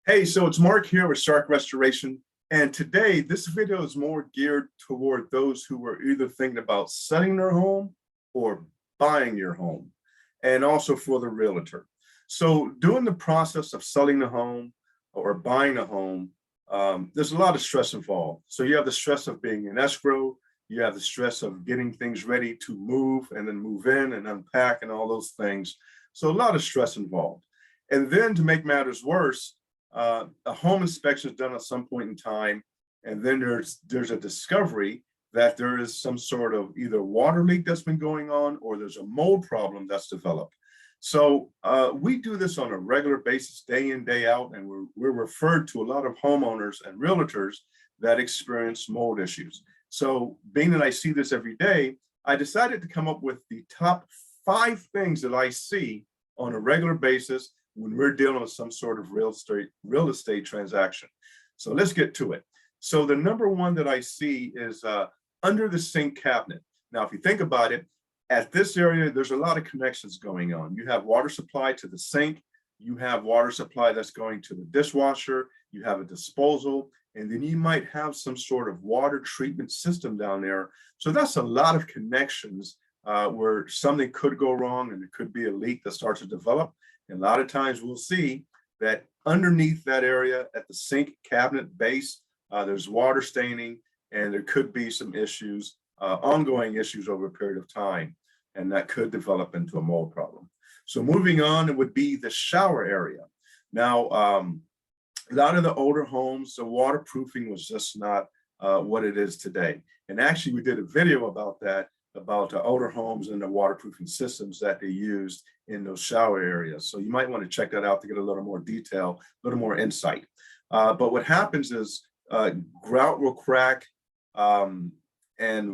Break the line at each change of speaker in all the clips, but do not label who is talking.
Hey, so it's Mark here with Shark Restoration. And today, this video is more geared toward those who were either thinking about selling their home or buying your home, and also for the realtor. So during the process of selling the home or buying a home, there's a lot of stress involved. So you have the stress of being in escrow, you have the stress of getting things ready to move and then move in and unpack and all those things. So a lot of stress involved. And then to make matters worse, a home inspection is done at some point in time, and then there's a discovery that there is some sort of either water leak that's been going on or there's a mold problem that's developed. So we do this on a regular basis, day in, day out, and we're referred to a lot of homeowners and realtors that experience mold issues. So being that I see this every day, I decided to come up with the top 5 things that I see on a regular basis when we're dealing with some sort of real estate transaction. So let's get to it. So the number one that I see is under the sink cabinet. Now, if you think about it, at this area, there's a lot of connections going on. You have water supply to the sink, you have water supply that's going to the dishwasher, you have a disposal, and then you might have some sort of water treatment system down there. So that's a lot of connections where something could go wrong and it could be a leak that starts to develop. And a lot of times we'll see that underneath that area at the sink cabinet base, there's water staining, and there could be some issues, ongoing issues over a period of time, and that could develop into a mold problem. So moving on, it would be the shower area. Now, a lot of the older homes, the waterproofing was just not what it is today. And actually, we did a video about that, about older homes and the waterproofing systems that they used in those shower areas. So you might want to check that out to get a little more detail, a little more insight. But what happens is grout will crack and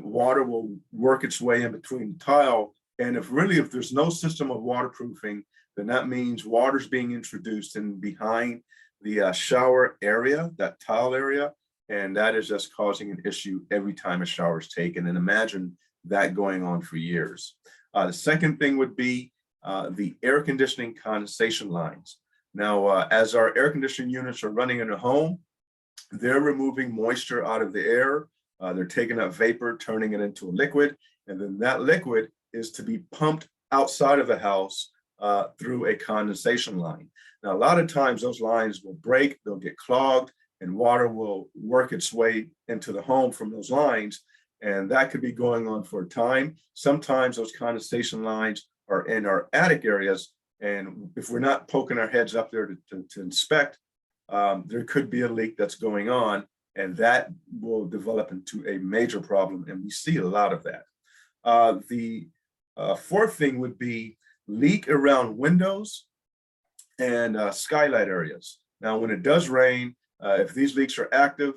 water will work its way in between the tile. And if there's no system of waterproofing, then that means water's being introduced in behind the shower area, that tile area, and that is just causing an issue every time a shower is taken. And imagine that going on for years. The second thing would be the air conditioning condensation lines. Now, as our air conditioning units are running in a home, they're removing moisture out of the air. They're taking that vapor, turning it into a liquid, and then that liquid is to be pumped outside of the house through a condensation line. Now, a lot of times those lines will break, they'll get clogged, and water will work its way into the home from those lines. And that could be going on for a time. Sometimes those condensation lines are in our attic areas. And if we're not poking our heads up there to inspect, there could be a leak that's going on, and that will develop into a major problem. And we see a lot of that. The fourth thing would be leak around windows and skylight areas. Now, when it does rain, if these leaks are active,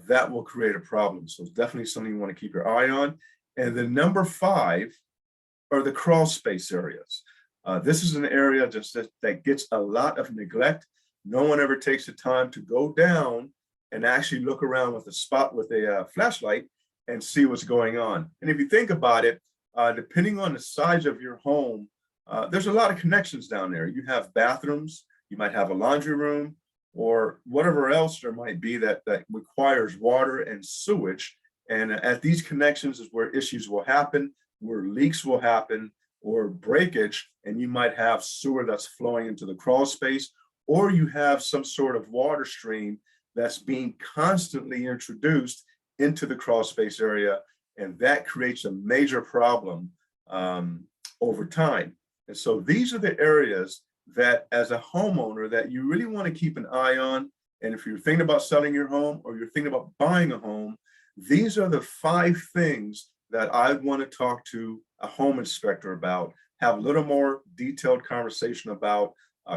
that will create a problem. So it's definitely something you want to keep your eye on. And then number 5 are the crawl space areas. This is an area just that gets a lot of neglect. No one ever takes the time to go down and actually look around with a flashlight and see what's going on. And if you think about it, depending on the size of your home, there's a lot of connections down there. You have bathrooms, you might have a laundry room, or whatever else there might be that requires water and sewage. And at these connections is where issues will happen, where leaks will happen, or breakage, and you might have sewer that's flowing into the crawl space, or you have some sort of water stream that's being constantly introduced into the crawl space area, and that creates a major problem over time. And so these are the areas that as a homeowner that you really want to keep an eye on. And if you're thinking about selling your home or you're thinking about buying a home, these are the 5 things that I want to talk to a home inspector about, have a little more detailed conversation about,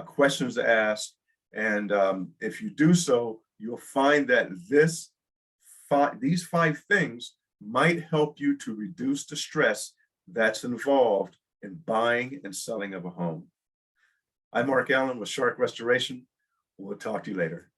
questions to ask. And if you do so, you'll find that these 5 things might help you to reduce the stress that's involved in buying and selling of a home. I'm Mark Allen with Shark Restoration. We'll talk to you later.